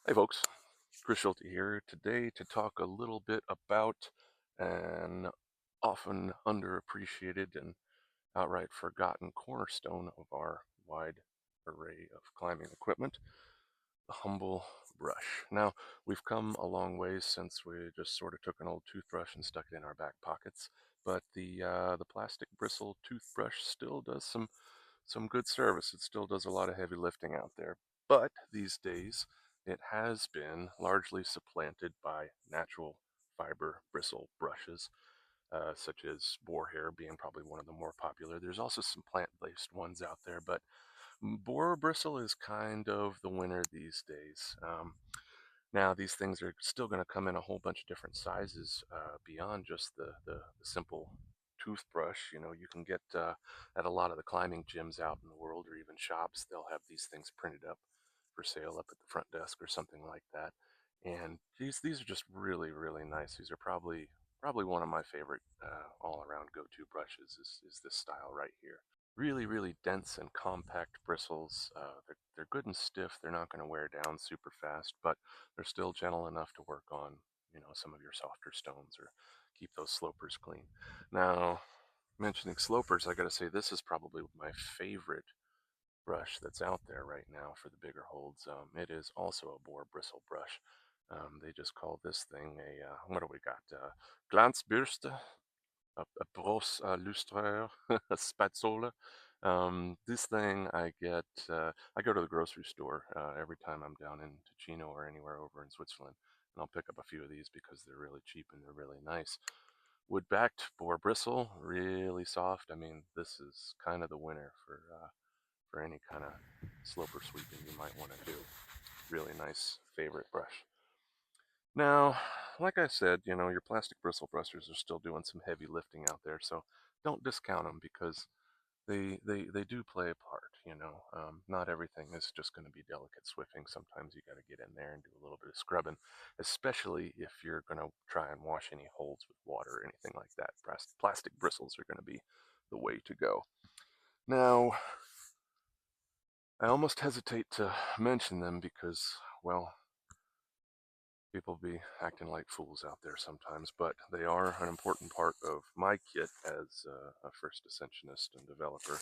Hey folks, Chris Schulte here today to talk a little bit about an often underappreciated and outright forgotten cornerstone of our wide array of climbing equipment, the humble brush. Now, we've come a long ways since we just sort of took an old toothbrush and stuck it in our back pockets, but the plastic bristle toothbrush still does some good service. It still does a lot of heavy lifting out there. But these days, it has been largely supplanted by natural fiber bristle brushes, such as boar hair being probably one of the more popular. There's also some plant-based ones out there, but boar bristle is kind of the winner these days. Now, these things are still going to come in a whole bunch of different sizes beyond just the simple toothbrush. You know, you can get at a lot of the climbing gyms out in the world or even shops, they'll have these things printed up for sale up at the front desk or something like that. And these are just really, really nice. These are probably one of my favorite all-around go-to brushes is this style right here. Really, really dense and compact bristles. They're good and stiff. They're not going to wear down super fast, but they're still gentle enough to work on, some of your softer stones or keep those slopers clean. Now, mentioning slopers, I got to say this is probably my favorite brush that's out there right now for the bigger holds. It is also a boar bristle brush. They just call this thing a, what do we got? Glanzbürste, a brosse à lustreur, a spatula. This thing I go to the grocery store every time I'm down in Ticino or anywhere over in Switzerland, and I'll pick up a few of these because they're really cheap and they're really nice. Wood backed boar bristle, really soft. I mean, this is kind of the winner for any kind of sloper sweeping you might want to do. Really nice favorite brush. Now, like I said, your plastic bristle brushes are still doing some heavy lifting out there, so don't discount them because they do play a part. Not everything is just going to be delicate swiffing. Sometimes you got to get in there and do a little bit of scrubbing, especially if you're going to try and wash any holes with water or anything like that. Plastic bristles are going to be the way to go. Now, I almost hesitate to mention them because, well, people be acting like fools out there sometimes, but they are an important part of my kit as a first ascensionist and developer.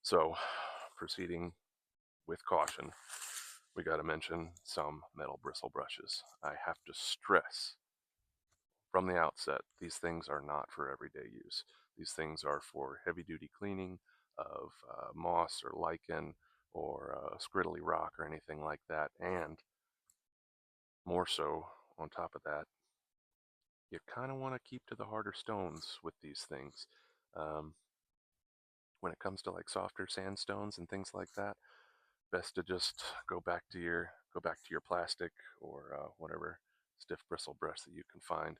So, proceeding with caution, we got to mention some metal bristle brushes. I have to stress from the outset, these things are not for everyday use. These things are for heavy duty cleaning of moss or lichen or scriddly rock or anything like that. And more so, on top of that, you kind of want to keep to the harder stones with these things. Um, when it comes to like softer sandstones and things like that, best to just go back to your plastic or whatever stiff bristle brush that you can find.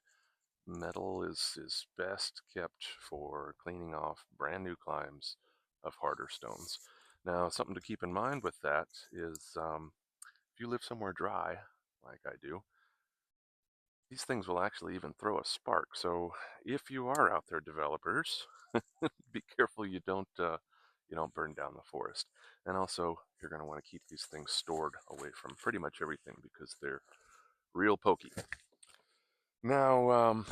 Metal is best kept for cleaning off brand new climbs of harder stones. Now, something to keep in mind with that is if you live somewhere dry, like I do, these things will actually even throw a spark. So if you are out there, developers, be careful you don't burn down the forest. And also, you're going to want to keep these things stored away from pretty much everything because they're real pokey. Now,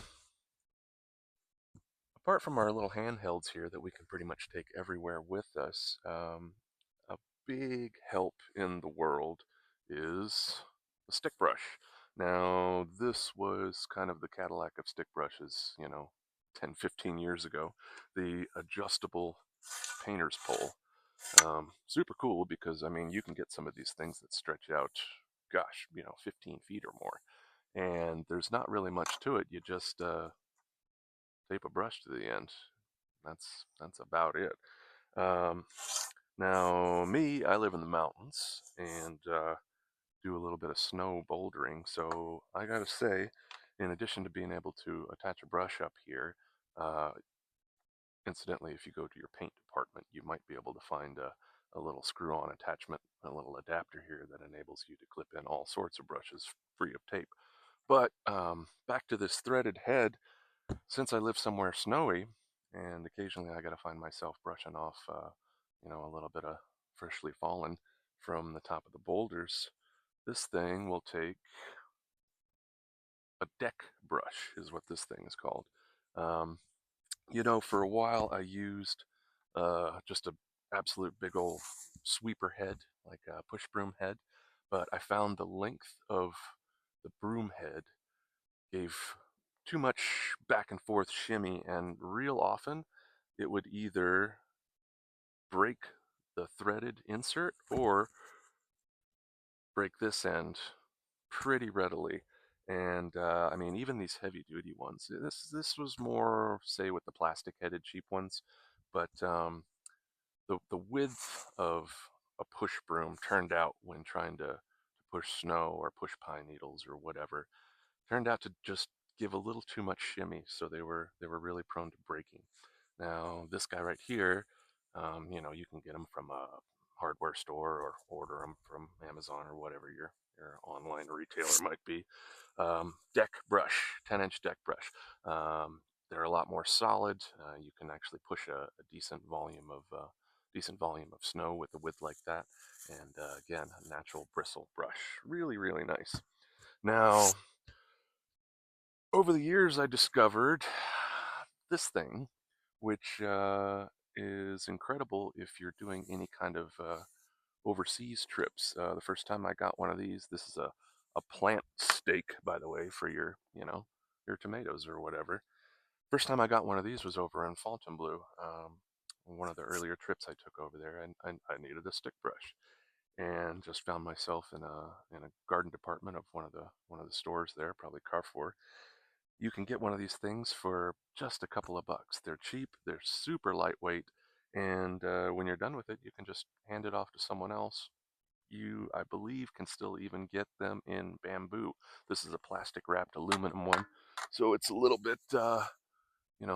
apart from our little handhelds here that we can pretty much take everywhere with us, a big help in the world is a stick brush. Now, this was kind of the Cadillac of stick brushes, 10, 15 years ago. The adjustable painter's pole. Super cool because, I mean, you can get some of these things that stretch out, gosh, 15 feet or more. And there's not really much to it. You just tape a brush to the end. That's about it. Um, Now, me, I live in the mountains and do a little bit of snow bouldering. So I gotta say, in addition to being able to attach a brush up here, uh, incidentally, if you go to your paint department, you might be able to find a little screw-on attachment, a little adapter here that enables you to clip in all sorts of brushes free of tape. But back to this threaded head, since I live somewhere snowy, and occasionally I got to find myself brushing off, a little bit of freshly fallen from the top of the boulders, This thing will take a deck brush, is what this thing is called. Um, for a while I used just a absolute big old sweeper head, like a push broom head, but I found the length of the broom head gave too much back and forth shimmy, and real often it would either break the threaded insert or break this end pretty readily. And I mean, even these heavy duty ones, this was more, say, with the plastic headed cheap ones, but the width of a push broom turned out, when trying to push snow or push pine needles or whatever, turned out to just give a little too much shimmy, so they were really prone to breaking. Now this guy right here, you can get them from a hardware store or order them from Amazon or whatever your online retailer might be. Deck brush, 10-inch deck brush. They're a lot more solid. You can actually push a decent volume of snow with a width like that. And again, a natural bristle brush, really really nice. Now, over the years, I discovered this thing, which is incredible if you're doing any kind of overseas trips. The first time I got one of these, this is a plant stake, by the way, for your tomatoes or whatever. First time I got one of these was over in Fontainebleau. One of the earlier trips I took over there, and I needed a stick brush, and just found myself in a garden department of one of the stores there, probably Carrefour. You can get one of these things for just a couple of bucks. They're cheap, they're super lightweight, and when you're done with it, you can just hand it off to someone else. You, I believe, can still even get them in bamboo. This is a plastic wrapped aluminum one, so it's a little bit,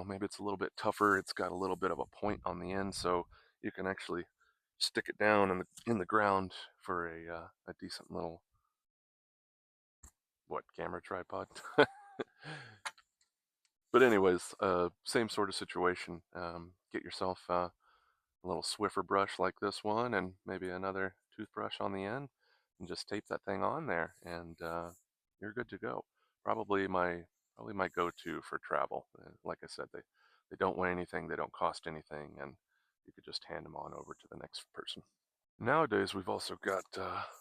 maybe it's a little bit tougher. It's got a little bit of a point on the end, so you can actually stick it down in the ground for a decent little, what, camera tripod. But anyways, same sort of situation. Get yourself a little Swiffer brush like this one, and maybe another toothbrush on the end, and just tape that thing on there, and you're good to go. Probably my go-to for travel. Like I said, they don't weigh anything, they don't cost anything, and you could just hand them on over to the next person. Nowadays, we've also got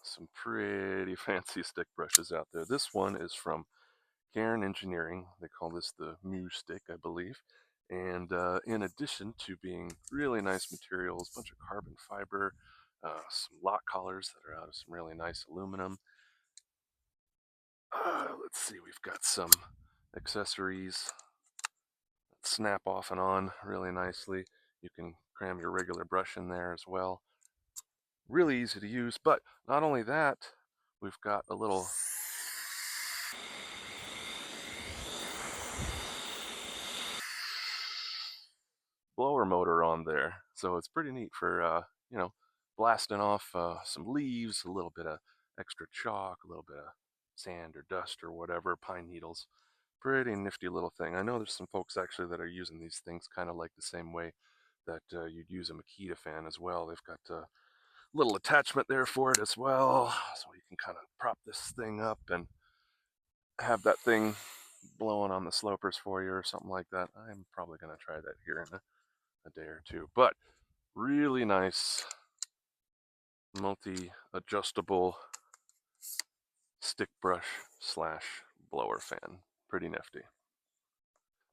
some pretty fancy stick brushes out there. This one is from Cairn Engineering. They call this the Mu Stick, I believe. And in addition to being really nice materials, a bunch of carbon fiber, some lock collars that are out of some really nice aluminum. Let's see, we've got some accessories that snap off and on really nicely. You can cram your regular brush in there as well. Really easy to use, but not only that, we've got a little blower motor on there. So it's pretty neat for, blasting off some leaves, a little bit of extra chalk, a little bit of sand or dust or whatever, pine needles. Pretty nifty little thing. I know there's some folks actually that are using these things kind of like the same way that you'd use a Makita fan as well. They've got a little attachment there for it as well. So you can kind of prop this thing up and have that thing blowing on the slopers for you or something like that. I'm probably going to try that here in a day or two. But really nice multi-adjustable stick brush slash blower fan. Pretty nifty.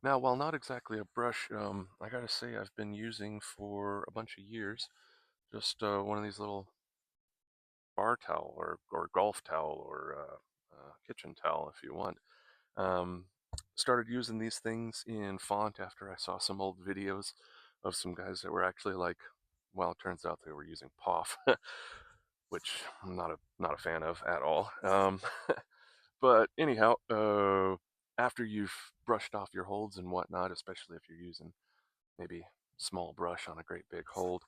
Now, while not exactly a brush, I gotta say I've been using for a bunch of years just one of these little bar towel or golf towel or kitchen towel, if you want. Um, Started using these things in font after I saw some old videos of some guys that were actually like, well, it turns out they were using POF, which I'm not a fan of at all. But anyhow, after you've brushed off your holds and whatnot, especially if you're using maybe small brush on a great big hold,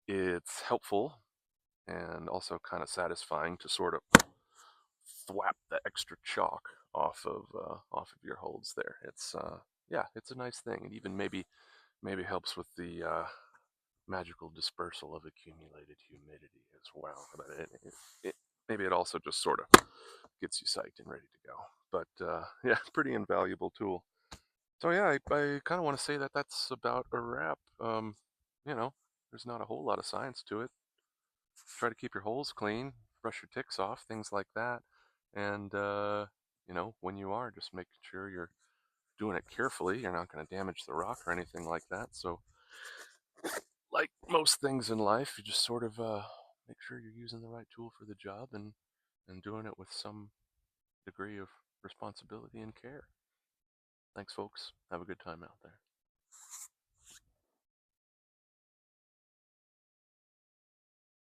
it's helpful and also kind of satisfying to sort of thwap the extra chalk off of your holds there. It's a nice thing. It even maybe helps with the magical dispersal of accumulated humidity as well. But maybe it also just sort of gets you psyched and ready to go. But yeah, pretty invaluable tool. So yeah, I kind of want to say that that's about a wrap. There's not a whole lot of science to it. Try to keep your holes clean, brush your ticks off, things like that. And when you are, just making sure you're doing it carefully. You're not going to damage the rock or anything like that. So, like most things in life, you just sort of make sure you're using the right tool for the job and doing it with some degree of responsibility and care. Thanks, folks. Have a good time out there.